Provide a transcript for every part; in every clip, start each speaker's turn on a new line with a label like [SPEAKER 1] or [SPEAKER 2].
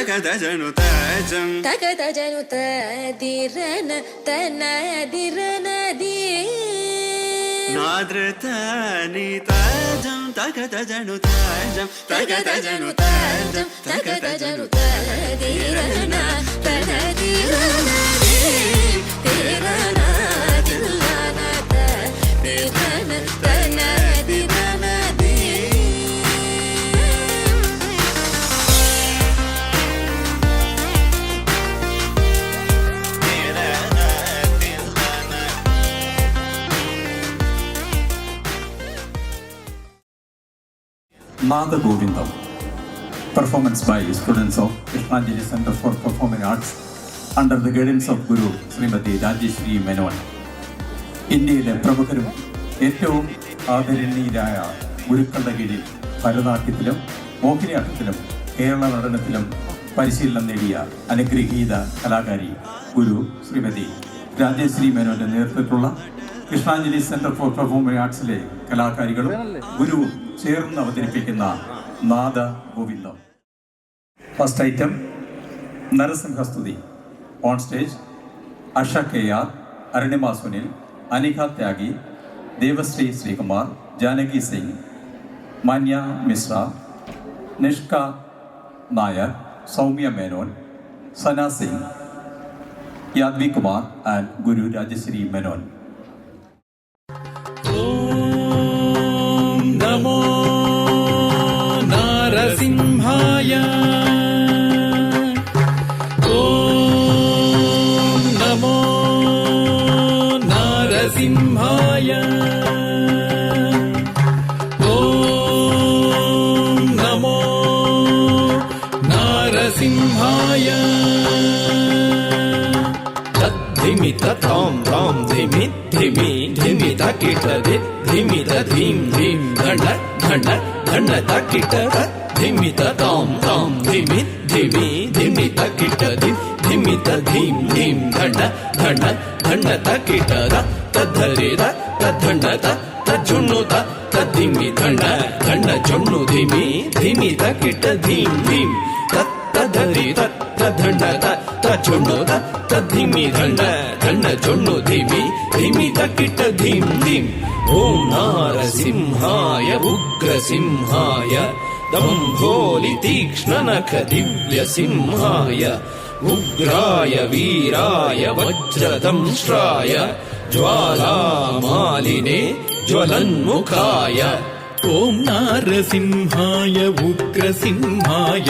[SPEAKER 1] ತಕತಜನು ತಜಂ
[SPEAKER 2] ತಕತಜನು ತದಿರನ ತನದಿರನದಿ
[SPEAKER 1] ನಾದ್ರತನಿ ತಜಂ ತಕತಜನು ತಜಂ ತಕತಜನು ತಜಂ
[SPEAKER 2] ತಕತಜನು ತದಿರನ ತನದಿರನದಿ ತಿರನ ತಿಲ್ಲನ ತದಿರನ ತನದಿರನದಿ
[SPEAKER 3] Nada Govindam, performance by students of Krishnanjali Center for Performing Arts under the guidance of Guru Srimati Rajeshri Menon. ഇന്ത്യയിലെ പ്രമുഖരും ഏറ്റവും ആദരണീയരായ ഗുരുക്കളുടെ കീഴിൽ ഭരതനാട്യത്തിലും മോഹിനിയാട്ടത്തിലും കേരള നടനത്തിലും പരിശീലനം നേടിയ അനുഗ്രഹീത കലാകാരി ഗുരു ശ്രീമതി രാജശ്രീ മേനോന്റെ നേതൃത്വത്തിലുള്ള കൃഷ്ണാഞ്ജലി സെന്റർ ഫോർ പെർഫോമിംഗ് ആർട്സിലെ കലാകാരികളും ഗുരുവും ചേർന്ന് അവതരിപ്പിക്കുന്ന Nada Govindam. First item Narasimhastuti. On stage Asha KR, Arunima Sunil, Anika Tyagi, Devashree Sreekumar, Janaki Singh, Manya Mishra, Nishka Nair, Saumya Menon, Sana Singh, Yadvi Kumar and Guru Rajashree Menon.
[SPEAKER 4] നമോ നരസിംഹായ ഓം നമോ നരസിംഹായ ഓം നമോ നരസിംഹായ ധിമി താം താം ധിമി ധിമി ധിമി തകിട ധിമി ധീം ധീം ധണ്ട ധണ്ട ധണ്ട തകിട ധിമി താം താം ധിമി ധിമി ധിമി തകിട ധിമി ധീം ധീം ധണ്ട ധണ്ട ധണ്ട തകിട തധരി തധണ്ട തജുന്നു തധിമി ധണ്ട ധണ്ട ജുന്നു ധിമി ധിമി തകിട ധീം ധീം ತಧರಿ ತದಂಡ ತಜುಣ್ಣು ತಧಿಮಿ ದಂಡ ದಂಡ ಜುಣ್ಣು ಧಿಮಿ ಧಿಮಿ ತಕಿಟ ಧೀಂ ಧೀಂ. ಓಂ ನಾರಸಿಂಹಾಯ ಉಗ್ರಸಿಂಹಾಯ ದಂಭೋಲಿ ತೀಕ್ಷ್ಣನಖ ದಿವ್ಯ ಸಿಂಹಾಯ ಉಗ್ರಾಯ ವೀರಾಯ ವಜ್ರದಂಶ್ರಾಯ ಜ್ವಾಲಾಮಾಲಿನೇ ಜ್ವಲನ್ಮುಖಾಯ. ಓಂ ನಾರಸಿಂಹಾಯ ಉಗ್ರಸಿಂಹಾಯ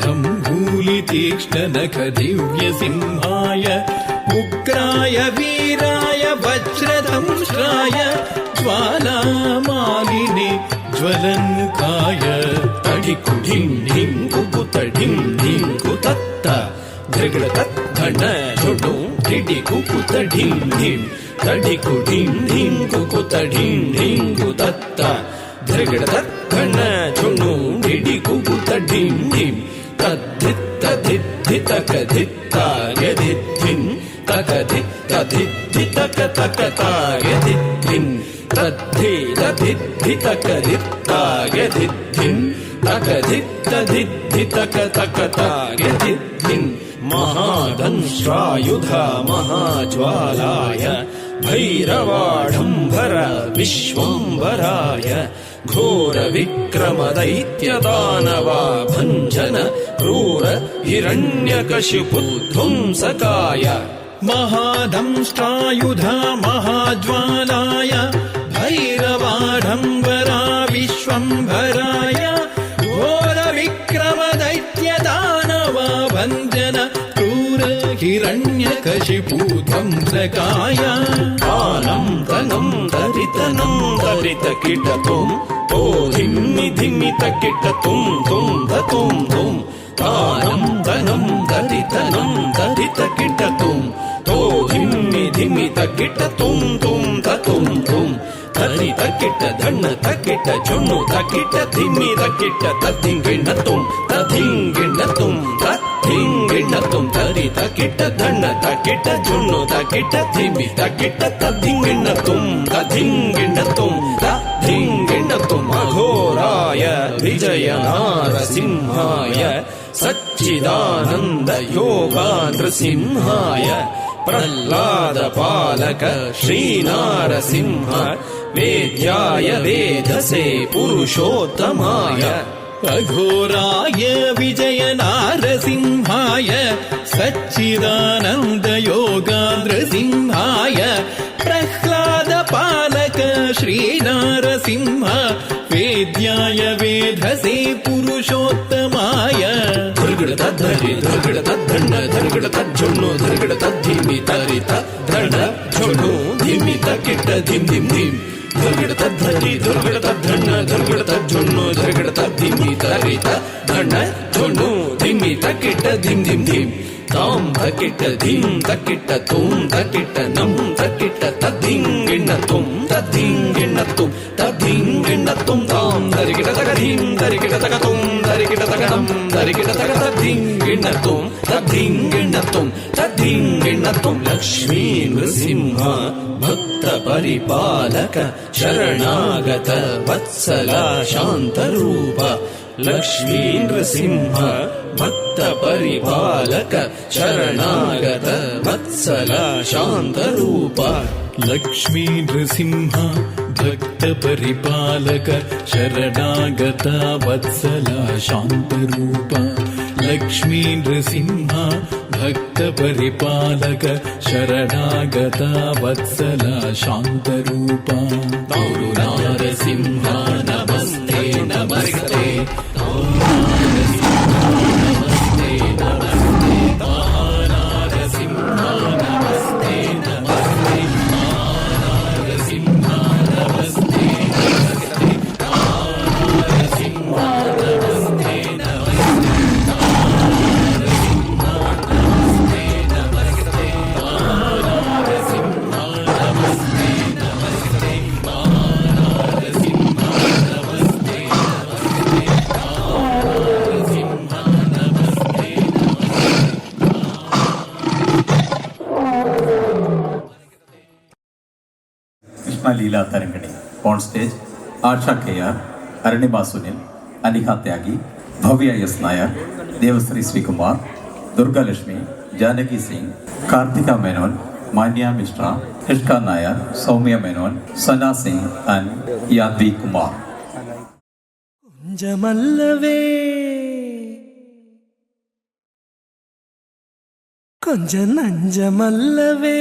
[SPEAKER 4] ಧಂಭೂಲಿ ತೀಕ್ಷ್ಣನಖ ದಿವ್ಯ ಸಿಂಹಾಯ ಉಗ್ರಾಯ ವೀರಾಯ ವಜ್ರದಂಶ್ರಾಯ ಜ್ವಾಲಾಮಾಲಿನೇ ಜ್ವಲನ್ಮುಖಾಯ. ತಡಿಕು ಢಿಂ ಢಿಂ ಕುಕುತ ಢಿಂ ಢಿಂ ಕುತತ್ತ ಧೃಗಳ ತದ್ಧಣ ಜೊಡು ಡಿಡಿ ಕುಕುತ ಢಿಂ ಢಿಂ ತಡಿಕು ಢಿಂ ಢಿಂ ಕುಕುತ ಢಿಂ ಢಿಂ ಕುತತ್ತ ಧೃಗಳ ತದ್ಧಣ ಜೊಡು ಡಿಡಿ ಕುಕುತ ಢಿಂ ಢಿಂ ತದ್ಧಿತ್ತ ಧಿದ್ಧಿ ತಕ ಧಿತ್ತಾಯ ಧಿದ್ಧಿನ್ ತಕ ಧಿತ್ತ ಧಿದ್ಧಿ ತಕ ತಕ ತಾಯ ಧಿದ್ಧಿನ್ ತದ್ಧಿ ಧಿದ್ಧಿ ತಕ ಧಿತ್ತಾಯ ಧಿದ್ಧಿನ್ ತಕ ಧಿತ್ತ ಧಿದ್ಧಿ ತಕ ತಕ ತಾಯ ಧಿದ್ಧಿನ್. ಮಹಾದಂಶ್ರಾಯುಧ ಮಹಾಜ್ವಾಲಾಯ ಭೈರವಾಢಂಬರ ವಿಶ್ವಂಬರಾಯ ಘೋರ ವಿಕ್ರಮ ದೈತ್ಯ ದಾನವ ಭಂಜನ ಕ್ರೂರ ಹಿರಣ್ಯಕಶಿಪು ಧ್ವಂಸಕಾಯ. ಮಹಾದಂಷ್ಟ್ರಾಯುಧ ಮಹಾಜ್ವಾಲಾಯ ಭೈರವಾಢಂಬರ ವಿಶ್ವಂಭರಾಯ ಘೋರ ವಿಕ್ರಮ ದೈತ್ಯ ದಾನವ ಭಂಜನ ಕ್ರೂರ ಹಿರಣ್ಯಕಶಿಪು ಧ್ವಂಸಕಾಯ. ಆನಂ ತನಂ ತರಿತನಂ ತರಿತ ಕಿಟತುಂ ತೋ ಧಿಮ್ಮಿ ಧಿಮ್ಮಿ ತಕಿಟ ತುಂ ತುಂ ತುಂ ತುಂ. ಆನಂ ತನಂ ತರಿತನಂ ತರಿತ ಕಿಟತುಂ ತೋ ಧಿಮ್ಮಿ ಧಿಮ್ಮಿ ತಕಿಟ ತುಂ ತುಂ ತುಂ ತುಂ. ತರಿ ತಕಿಟ ಧಣ್ಣ ತಕಿಟ ಜುಣ್ಣು ತಕಿಟ ಧಿಮ್ಮಿ ತಕಿಟ ತದಿಂಗಿಣ್ಣ ತುಂ ತದಿಂಗಿಣ್ಣ ತುಂ ತದಿಂಗಿಣ್ಣ ತುಂ. ತರಿ ತಕಿಟ ಧಣ್ಣ ತಕಿಟ ಜುಣ್ಣು ತಕಿಟ ಧಿಮ್ಮಿ ತಕಿಟ ತದಿಂಗಿಣ್ಣ ತುಂ ತದಿಂಗಿಣ್ಣ ತುಂ ತದಿಂಗಿಣ್ಣ ತುಂ. ಅಘೋರಾಯ विजय नारसिंहाय सच्चिदानन्द योगा नृसिंहाय प्रह्लाद पालक श्रीनारसिंह वेद्याय वेदसे पुरुषोत्तमाय अघोराय विजय नारसिंहाय सच्चिदानन्द योगान्द्रसिंहाय प्रह्लाद पालक श्रीनारसिंह वेद्याय वेधसे पुरुषोत्तमाय धर्गड़ तद्धरि धर्गड़ तद्धण्ड धर्गड़ तज्जोण्णु धर्गड़ तद्धिमि तरित धण्ड झोण्णु धिमि तकिट्ट धिम धिम धिम धर्गड़ तद्धरि धर्गड़ तद्धण्ड धर्गड़ तज्जोण्णु धर्गड़ तद्धिमि तरित धण्ड झोण्णु धिमि तकिट्ट धिम धिम धिम ताम तकिट्ट धीम तकिट्ट तुम तकिट्ट नम तकिट्ट तद्धिंगिण्ण तुम तद्धिंगिण्ण तुम तद्धिंगिण्ण तुम ताम धरिकिट तक धीम धरिकिट तक तुम धरिकिट तक नम धरिकिट तक तद्धिंगिण्ण तुम तद्धिंगिण्ण तुम तद्धिंगिण्ण तुम लक्ष्मी नृसिंह भक्त परिपालक शरणागत वत्सल शान्तरूप लक्ष्मी नृसिंह भक्त परिपालक शरणागत वत्सल शान्तरूप लक्ष्मी नृसिंह भक्त परिपालक शरणागत वत्सल शान्तरूप लक्ष्मी नृसिंह भक्त परिपालक शरणागत वत्सल शान्तरूप नारसिंह नमस्ते नमस्ते
[SPEAKER 3] Leela Tarangini on stage Asha KR Arunima Sunil Aniha Tyagi Bhavya S Nair Devashree Sreekumar Durgalakshmi Janaki Singh Karthika Menon Manya Mishra Hishka Nair Saumya Menon Sana Singh and Yadvi Kumar
[SPEAKER 5] கொஞ்சமல்லவே கொஞ்ச நஞ்சமல்லவே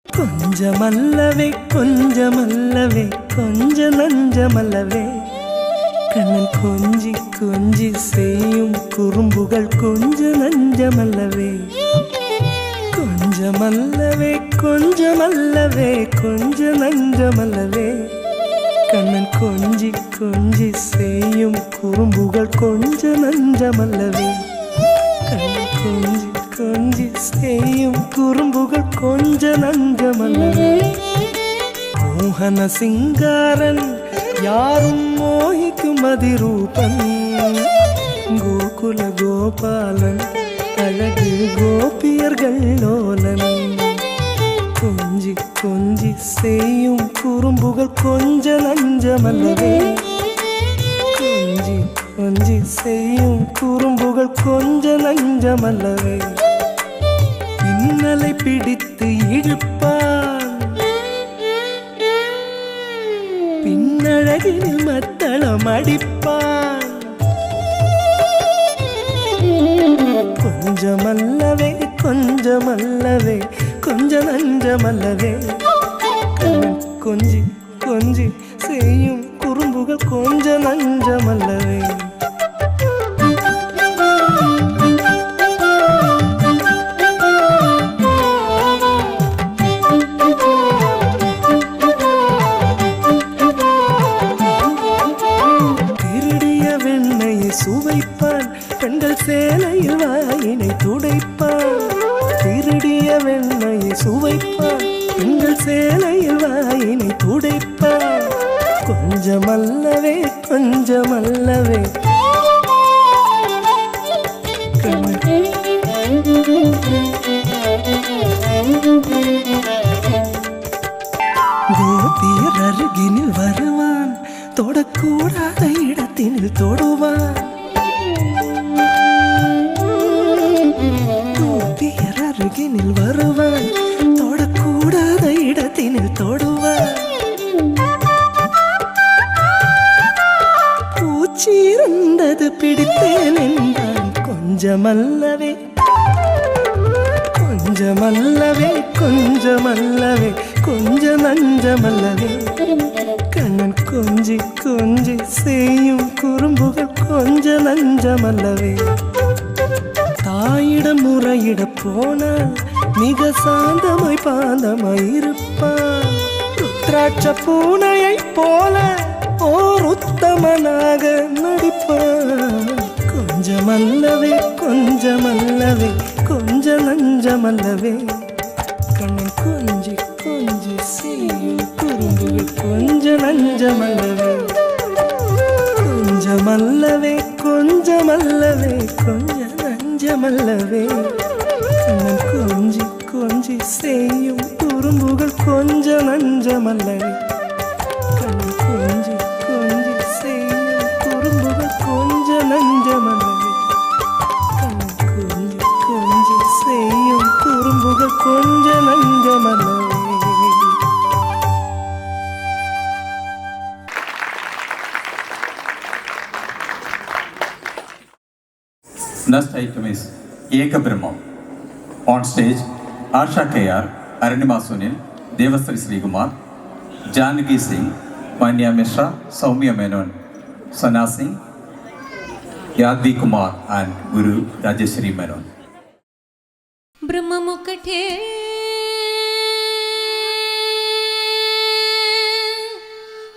[SPEAKER 5] கொஞ்சமல்லவே கொஞ்சமல்லவே கொஞ்ச நஞ்சமல்லவே கண்ணன் கொஞ்சி கொஞ்சி செய்யும் குறும்புகள் கொஞ்ச நஞ்சமல்லவே கொஞ்சமல்லவே கொஞ்சமல்லவே கொஞ்ச நஞ்சமல்லவே கண்ணன் கொஞ்சி கொஞ்சி செய்யும் குறும்புகள் கொஞ்ச நஞ்சமல்லவே கண்ணன் கொஞ்சி கொஞ்சி செய்யும் குறும்புகள் கொஞ்ச நஞ்சமல்லவே மோகன சிங்காரன் யாரும் மோகிக்கும் அதிரூபன் கோகுல கோபாலன் அழகு கோபியர்கள் லோலன் கொஞ்சி கொஞ்சி செய்யும் குறும்புகள் கொஞ்ச நஞ்சமல்லவே கொஞ்சி கொஞ்சி செய்யும் குறும்புகள் கொஞ்ச நஞ்சமல்லவே இன்னலை பிடித்து இழுப்பான் பின்னழகில் மத்தளம் அடிப்பான் கொஞ்சமல்லவே கொஞ்சமல்லவே கொஞ்ச நஞ்சமல்லவே கண்ணன் கொஞ்சி கொஞ்சி செய்யும் குறும்புகள் கொஞ்ச நஞ்சமல்லவே திருடிய வெண்ணையை சுவைப்பான் பெண்கள் சேலையில் வாயினை துடைப்பான் திருடிய வெண்ணையை சுவைப்பான் பெண்கள் சேலையில் வாயினை துடைப்பான் கொஞ்சமல்லவே கொஞ்சமல்லவே கோபியர் அருகினில் வருவான் இடத்தினில் தொடுவான், தூப்பியர் அருகினில் வருவான், தொடக்கூடாத இடத்தினில் தொடுவான். பூச்சி இருந்தது பிடித்தேன் என்றான், கொஞ்சமல்லவே கொஞ்சமல்லவே கொஞ்சமல்லவே கொஞ்ச நஞ்சமல்லவே. கண்ணன் கொஞ்சி கொஞ்சி செய்யும் குறும்புகள் கொஞ்ச நஞ்சமல்லவே. தாயிடம் முறையிட போனால் மிக சாந்தமாய் பாந்தமாய் இருப்பான், ருத்ராட்ச பூனையை போல ஓர் உத்தமனாக நடிப்பான். கொஞ்சமல்லவே கொஞ்சமல்லவே கொஞ்ச நஞ்சமல்லவே. கண்ணன் கொஞ்சி கொஞ்சி செய்யும் குறும்புகள் கொஞ்ச நஞ்சமல்லவே. கொஞ்சமல்லவே கொஞ்சமல்லவே கொஞ்ச நஞ்சமல்லவே. கண்ணன் கொஞ்சி கொஞ்சி செய்யும் குறும்புகள் கொஞ்ச நஞ்சமல்லவே. கண்ணன் கொஞ்சி கொஞ்சி செய்யும் குறும்புகள் கொஞ்ச நஞ்சமல்லவே. கண்ணன் கொஞ்சி கொஞ்சி செய்யும் குறும்புகள் கொஞ்ச நஞ்சமல்லவே.
[SPEAKER 3] Next item is Eka Brahmam. On stage, Asha KR, Arunima Sunil, Devasri Srikumar, Janaki Singh, Manya Mishra, Soumya Menon, Sana Singh, Yadvi Kumar and Guru Rajeshri Menon.
[SPEAKER 2] బ్రహ్మమొక్కటే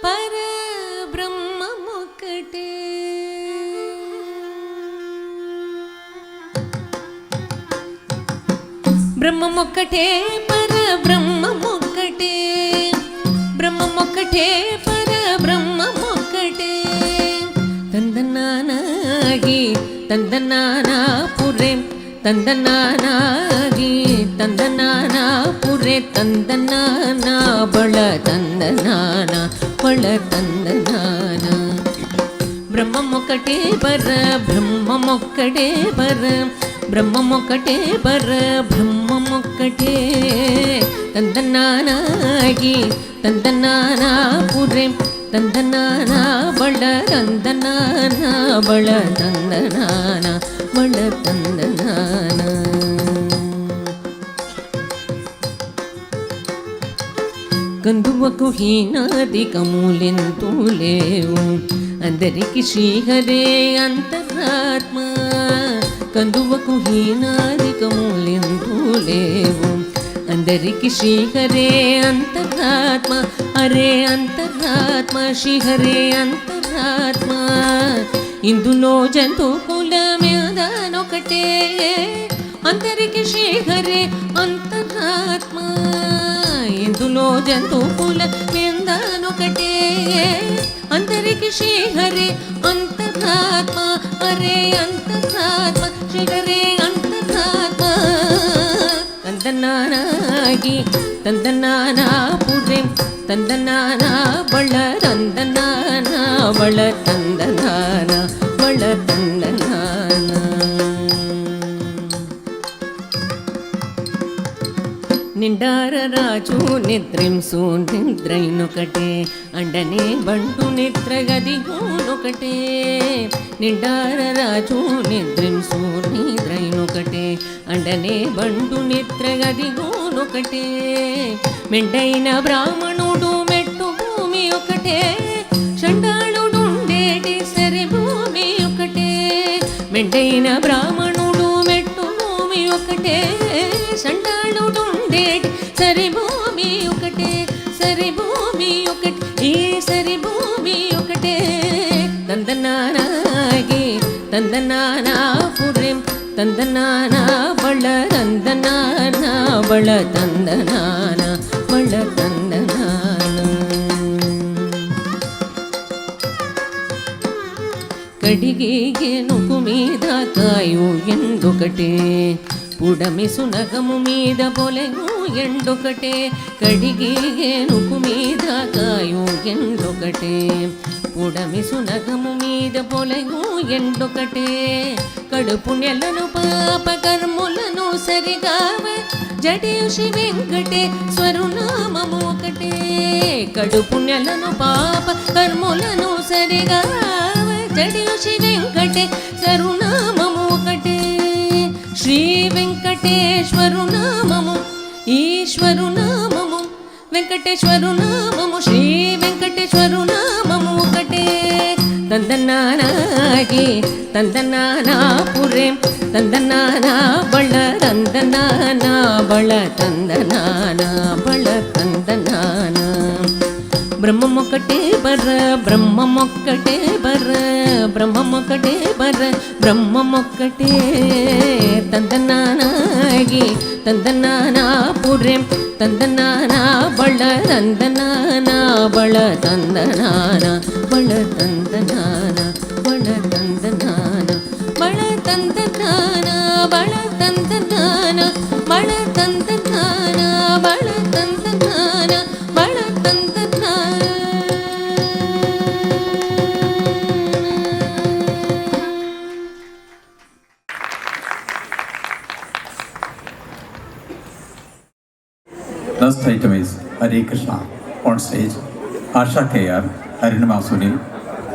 [SPEAKER 2] పరబ్రహ్మమొక్కటే బ్రహ్మమొక్కటే పరబ్రహ్మమొక్కటే బ్రహ్మమొక్కటే పరబ్రహ్మమొక్కటే తందనానాగి తందనానాపురే తందనానాగి తందనానాపురే తందనానా బళ తందనానా బళ తందనానా బ్రహ్మమొక్కటే పర బ్రహ్మమొక్కటే పర బ్రహ్మమొక్కటే పర బ్రహ్మమొక్కటే తందనానాగి తందనానాపురే తందనానా బళ తందనానా బళ తందనానా బళ తందనానా కందువకు హీనాదికములెంతూ లేవు అందరికి శ్రీహరే అంతరాత్మ కందువకు హీనాదికములెంతూ లేవు అందరికి శ్రీహరే అంతరాత్మ అరే అంతరాత్మ శ్రీహరే అంతరాత్మ ఇందులో జంతు కులమేదనొకటే అందరికి శ్రీహరే అంతరాత్మ ఇందులో జంతు కులమేదనొకటే అందరికి శ్రీహరే అంతరాత్మ అరే అంతరాత్మ శ్రీహరే అంతరాత్మ తందనానాగి తందనానాపురే తందనానా బళ తందనానా బళ తందనానా బళ తందనానా నిండార రాజు నిద్రింసు నిద్రైనొకటే అండనే బంటు నిద్రగదిగోనొకటే నిండార రాజు నిద్రింసు నిద్రైనొకటే అండనే బంటు నిద్రగదిగోనొకటే మెండైన బ్రాహ్మణుడు మెట్టు భూమి ఒకటే చండాళుడుండేటి సరి భూమి ఒకటే మెండైన బ్రాహ్మణుడు మెట్టు భూమి ఒకటే చండాళుడుండేటి సరి భూమి ఒకటే సరి భూమి ఒకటే ఈ సరి భూమి ఒకటే తందనానాగి తందనానాపురే తందనానా బళ తందనానా బళ తందనానా బళ తందనానా కడిగి ఏనుగు మీద కాయు ఎండొకటే పుడమి సునగము మీద పొలెను ఎండొకటే కడిగి ఏనుగు మీద కాయు ఎండొకటే పుడమి సునగము మీద మీద పొలగు ఎండొకటే కడుపు నెలను పాప కర్ములను సరిగావ జడియు శ్రీ వెంకటేశ్వరు నామము ఒకటే కడుపు నెలను పాప కర్ములను సరిగావ జడియు శ్రీ వెంకటేశ్వరు నామము ఒకటే శ్రీ వెంకటేశ్వరు నామము ఈశ్వరు నామము వెంకటేశ్వరు నామము శ్రీ వెంకటేశ్వరు నామము ఒకటే తందనానాగి తందనానాపురే తందనానా బళ తందనానా బళ తందనానా బళ తందనానా బ్రహ్మమొక్కటే బర్ర బ్రహ్మమొక్కటే బర్ర బ్రహ్మమొక్కటే బర్ర బ్రహ్మమొక్కటే తందనానాగి తందనానాపురే తందనానా బళ తందనానా బళ తందనానా బళ తందనానా బళ తందనానా బళ తందనానా బళ తందనానా బళ తందనానా బళ తందనానా బళ తందనానా.
[SPEAKER 3] Last item is Hare Krishna. On stage, Asha KR, Arunima Sunil,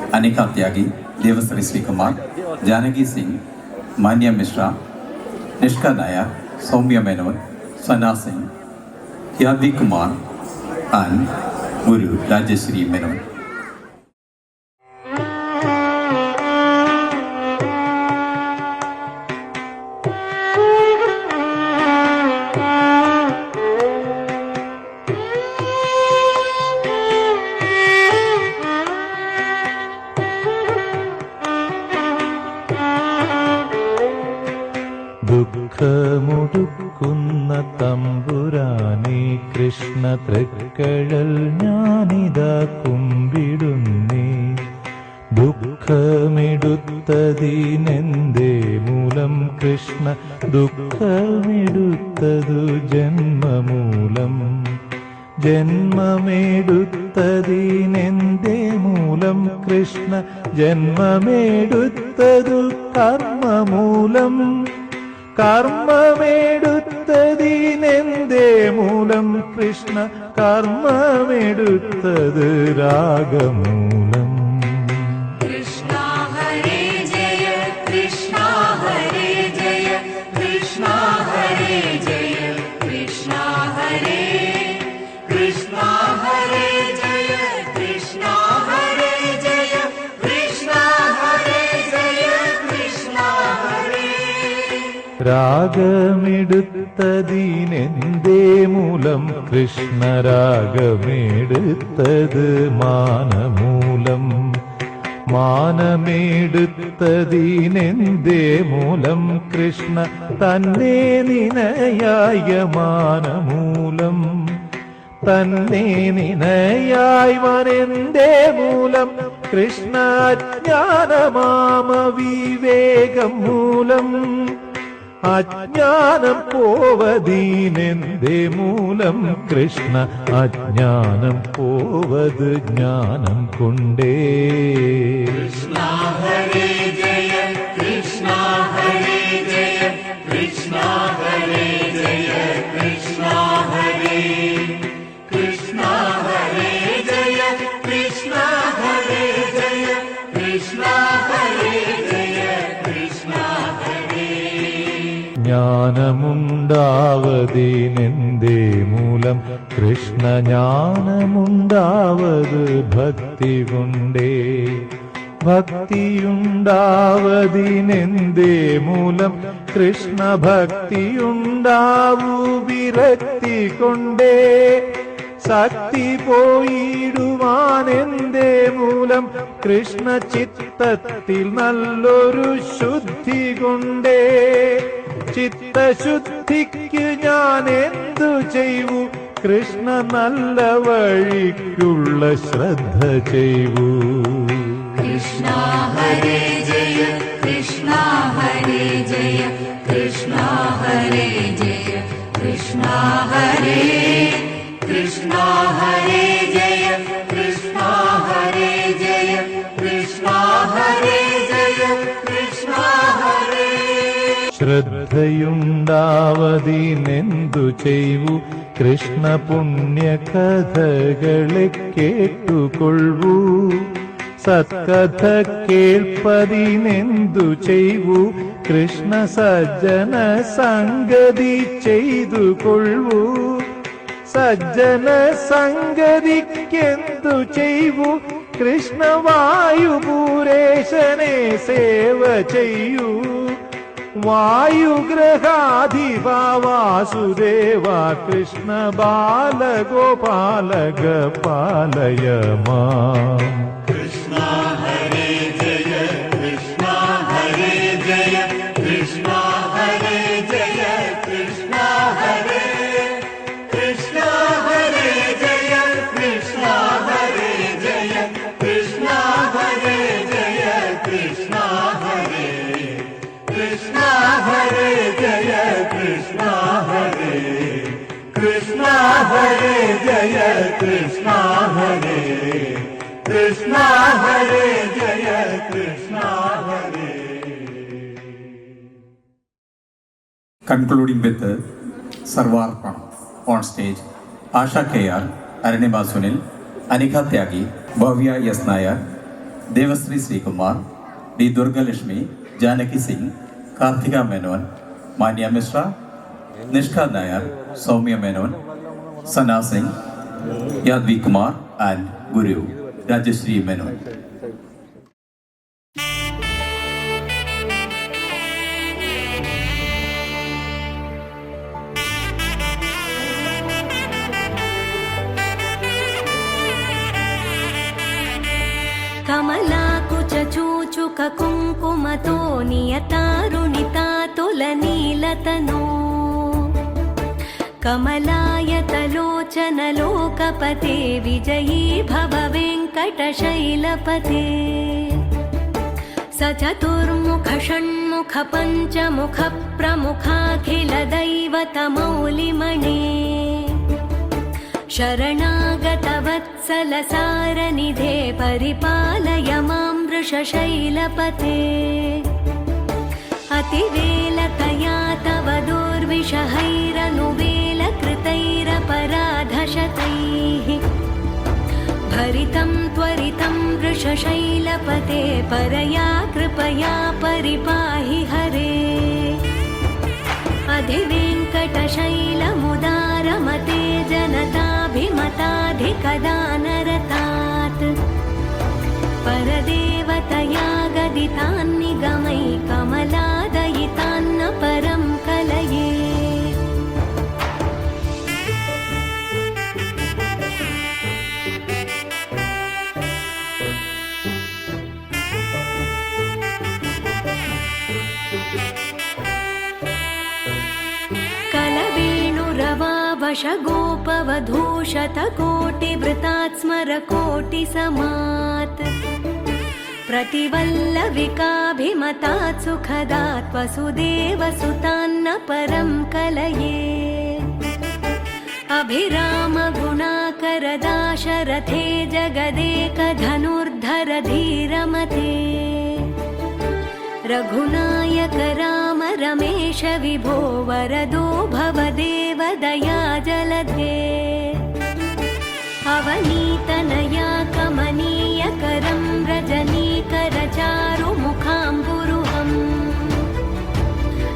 [SPEAKER 3] Anika Tyagi, Devasri Sri Kumar, Janaki Singh, Manya Mishra, Nishka Nair, Soumya Menon, Sana Singh, Yadi Kumar, and Guru Rajeshri Menon.
[SPEAKER 6] ദുഃഖമൊടുക്കുന്ന തമ്പുരാനേ കൃഷ്ണ തൃക്കഴൽ ഞാനിതാ കുമ്പിടുന്നേ ദുഃഖമെടുത്തതിനെന്തേ മൂലം കൃഷ്ണ ദുഃഖമെടുത്തതു ജന്മമൂലം ജന്മമെടുത്തതിനെന്തേ മൂലം കൃഷ്ണ ജന്മമെടുത്തതു കർമ്മമൂലം കർമ്മമെടുത്തതിനെന്തേ മൂലം കൃഷ്ണ കർമ്മമെടുത്തത് രാഗമൂലം
[SPEAKER 7] കൃഷ്ണ ഹരേ ജയ കൃഷ്ണ ഹരേ ജയ കൃഷ്ണ ഹരേ ജയ കൃഷ്ണ ഹരേ കൃഷ്ണ ഹരേ ജയ കൃഷ്ണ ഹരേ ജയ കൃഷ്ണ ഹരേ ജയ കൃഷ്ണ ഹരേ.
[SPEAKER 6] രാഗമെടുത്തതിനെന്തേ മൂലം കൃഷ്ണ രാഗമെടുത്തത് മാനമൂലം മാനമെടുത്തതിനെന്തേ മൂലം കൃഷ്ണ തന്നെ നിനയായ മാനമൂലം തന്നെ നിനയായി വനെന്തേ മൂലം കൃഷ്ണ അജ്ഞാനമാമ വിവേകം മൂലം അജ്ഞാനം പോവതീനെന്തേ മൂലം കൃഷ്ണ അജ്ഞാനം പോവത് ജ്ഞാനം കൊണ്ടേ
[SPEAKER 7] കൃഷ്ണ ഹരേ ജയ കൃഷ്ണ ഹരേ ജയ കൃഷ്ണ ഹരേ ജയ കൃഷ്ണ ഹരേ കൃഷ്ണ ഹരേ ജയ കൃഷ്ണ ഹരേ ജയ കൃഷ്ണ ഹരേ ജയ കൃഷ്ണ ഹരേ.
[SPEAKER 6] ജ്ഞാനമുണ്ടാവതിനെന്തേ മൂലം കൃഷ്ണ ജ്ഞാനമുണ്ടാവത് ഭക്തി കൊണ്ടേ ഭക്തിയുണ്ടാവതിനെന്തേ മൂലം കൃഷ്ണ ഭക്തിയുണ്ടാവൂ വിരക്തി കൊണ്ടേ ശക്തി പോയിടുവാനെന്തേ മൂലം കൃഷ്ണ ചിത്തത്തിൽ നല്ലൊരു ശുദ്ധി കൊണ്ടേ ചിത്തശുദ്ധിക്ക് ഞാൻ എന്തു ചെയ്യൂ കൃഷ്ണ നല്ല വഴിക്കുള്ള ശ്രദ്ധ ചെയ്യൂ
[SPEAKER 7] കൃഷ്ണ ഹരേ ജയ കൃഷ്ണ ഹരേ ജയ കൃഷ്ണ ഹരേ ജയ കൃഷ്ണ ഹരേ കൃഷ്ണ ഹരേ ജയ കൃഷ്ണ ഹരേ ജയ കൃഷ്ണ ഹരേ
[SPEAKER 6] ശ്രദ്ധയുണ്ടാവതിനെന്തു ചെയ്യൂ കൃഷ്ണ പുണ്യ കഥകളെ കേട്ടുകൊള്ളൂ സത്കഥ കേൾപ്പതിനെന്തു ചെയ്യൂ കൃഷ്ണ സജ്ജന സംഗതി ചെയ്തുകൊള്ളൂ സജ്ജന സംഗതിക്കെന്തു ചെയ്യൂ കൃഷ്ണ വായുപൂരേശനെ സേവ ചെയ്യൂ വായുഗ്രഹാധിപ വാസുദേവ കൃഷ്ണ ബാലഗോപാലക പാലയ മാം
[SPEAKER 1] കൃഷ്ണ ഹരേ ജയ കൃഷ്ണ ഹരേ ജയ കൃഷ്ണ ഹരേ ജയ കൃഷ്ണ ഹരേ കൃഷ്ണ ഹരേ ജയ കൃഷ്ണ ഹരേ ജയ കൃഷ്ണ ഹരേ ജയ കൃഷ്ണ ഹരേ കൃഷ്ണ ഹരേ ജയ കൃഷ്ണ ഹരേ കൃഷ്ണ ഹരേ ജയ കൃഷ്ണ ഹരേ കൃഷ്ണ ഹരേ ജയ കൃഷ്ണ ഹരേ.
[SPEAKER 3] Concluding with Sarvarpanam on stage, Asha KR, Arunima Sunil, Anika Tyagi, Bhavya S. Nair, Devasri Srikumar, D. Durga Lashmi, Janaki Singh, Karthika Menon, Manya Mishra, Nishka Nair, Soumya Menon, Sana Singh, Yadvi Kumar, and Guru Rajashri Menon.
[SPEAKER 2] కమలాకుచూచుక కుంకుమతో నియతారుణితాతులనీలతనో కమలాయతలోచనలోకపతే విజయీ భవ వెంకటశైలపతే स चतुर्मुख षण्मुख पञ्चमुख प्रमुखाखिल दैवतमौलिमणे शरणागत वत्सल सारनिधे परिपालय मां वृषशैलपते अतिवेलकया तव दुर्विषहैरनुवेलकृतैरपराधशतैः भरितं त्वरितं वृषशैलपते परया कृपया परिपाहि हरे अधिवेङ्कटशैलमुदारमते जनताभिमताधिकदानरतात् परदेवतया गदितान्निगमै कमलादयितान्न परं कलये कलवेणुरवावशगोपवधूशतकोटिवृतात् स्मरकोटिसमात् प्रतिवल्लविकाभिमतात् सुखदात् वसुदेवसुतान्न परं कलये अभिरामगुणाकरदाशरथे जगदेकधनुर्धर धीरमते रघुनायक राम रमेश विभो वरदो भवदेव दया जलधे अवनीतनया कमनीयकरं रजनीकरचारुमुखाम्बुरुहम्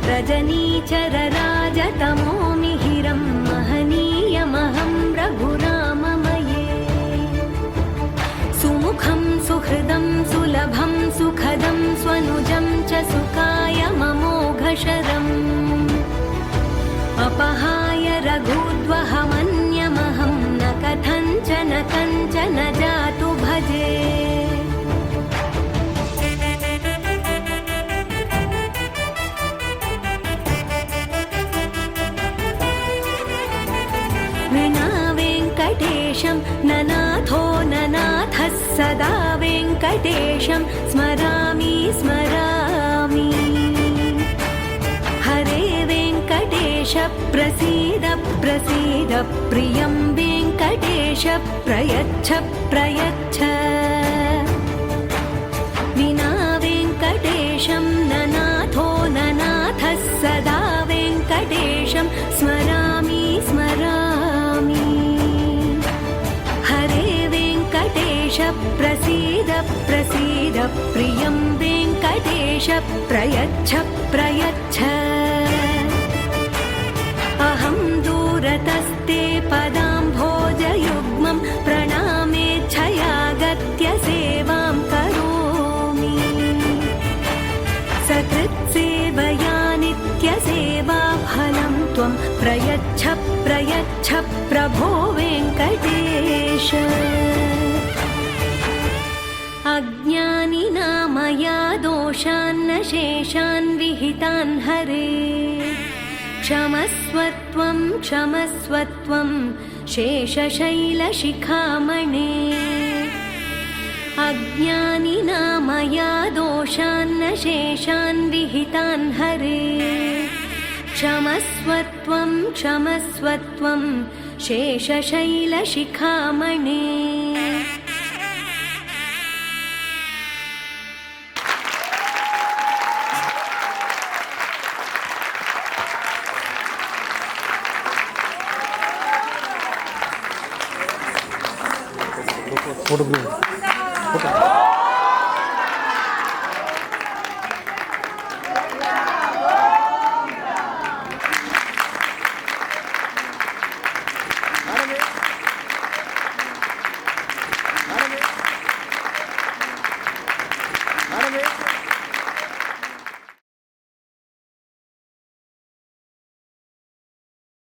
[SPEAKER 2] रजनीचरराजतमो मिहिरं महनीयमहं रघुराममये सुमुखं सुहृदं सुलभं सुखदं स्वनुजं च सुखाय ममोघशरम् अपहाय रघुद्वहमन्यमहं न कथञ्चन जातु भजे विना वेङ्कटेशं ननाथो ननाथः सदा वेङ्कटेशं स्मरामि स्मरामि हरे वेङ्कटेश प्रसीद प्रसीद प्रियं वेङ्कटेश प्रयच्छ प्रयच्छ विना वेङ्कटेशं ननाथो ननाथः
[SPEAKER 8] प्रसीद प्रियं वेङ्कटेश प्रयच्छ प्रयच्छ अहं दूरतस्ते पदाम्भोजयुग्मं प्रणामेच्छयागत्य सेवां करोमि सकृत्सेवया नित्यसेवाफलं त्वं प्रयच्छ प्रयच्छ प्रभो वेङ्कटेश अज्ञानिना मया दोषान्न शेषान् विहितान् हरे क्षमस्वत्वं क्षमस्वत्वं शेषशैलशिखामणे अज्ञानिना मया दोषान्न शेषान् विहितान् हरे क्षमस्वत्वं क्षमस्वत्वं शेषशैलशिखामणे
[SPEAKER 5] फोटो